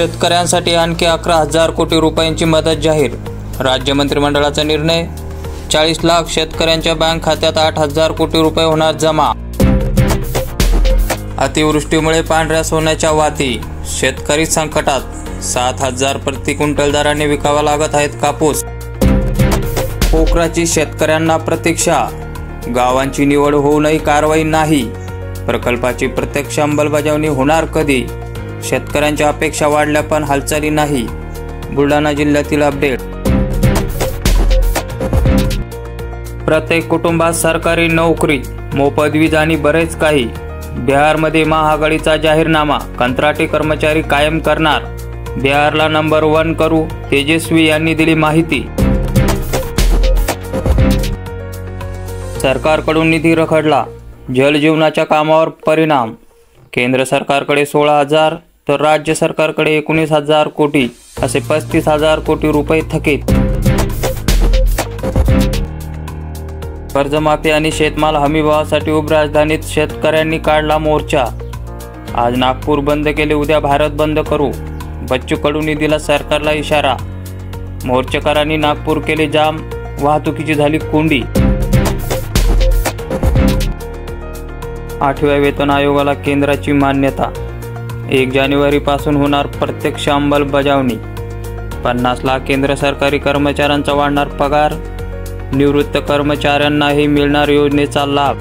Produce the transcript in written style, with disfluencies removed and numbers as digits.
शेतकऱ्यांसाठी आणखी 11,000 कोटी रुपयांची मदत जाहीर। राज्य मंत्रिमंडळाचा निर्णय। 40 लाख शेतकऱ्यांच्या बँक खात्यात 8,000 कोटी रुपये होणार जमा। अतिवृष्टीमुळे पांढऱ्या सोन्याच्या वाती, शेतकरी संकटात। 7,000 प्रति क्विंटल दराने विकावा लागत आहेत कापूस। पोखराची शेतकऱ्यांना प्रतीक्षा, गावांची निवड होऊनही कारवाई नाही। प्रकल्पाची प्रत्यक्ष अंमलबजावणी होणार कधी? शेतकऱ्यांच्या अपेक्षा वाढल्या पण हालचाली नाही। बुलढाणा जिल्ह्यातील अपडेट। प्रत्येक कुटुंबात सरकारी नोकरी, मोफत वीज आणि बरेच काही। बिहारमध्ये महाआघाडीचा जाहीरनामा, कंत्राटी कर्मचारी कायम करणार। बिहारला नंबर 1 करू, तेजस्वी यांनी दिली माहिती। सरकारकडून निधी रखडला, जलजीवनाच्या कामावर परिणाम। केंद्र सरकारकडे 16,000 तर राज्य सरकारकडे 19,000 कोटी असे 35,000 कोटी रुपये थकीत। कर्जमाफी आणि शेतमाल हमीभावासाठी उपराजधानीत शेतकऱ्यांनी काढला मोर्चा। आज नागपूर बंद केले, उद्या भारत बंद करू। बच्चू कडूंनी दिला सरकारला इशारा। मोर्चेकरांनी नागपूर केले जाम, वाहतुकीची झाली कोंडी। 8व्या वेतन आयोगाला केंद्राची मान्यता। 1 जानेवारीपासून होणार प्रत्यक्ष अंमलबजावणी। 50 लाख केंद्र सरकारी कर्मचाऱ्यांचा वाढणार पगार। निवृत्त कर्मचाऱ्यांनाही मिळणार योजनेचा लाभ।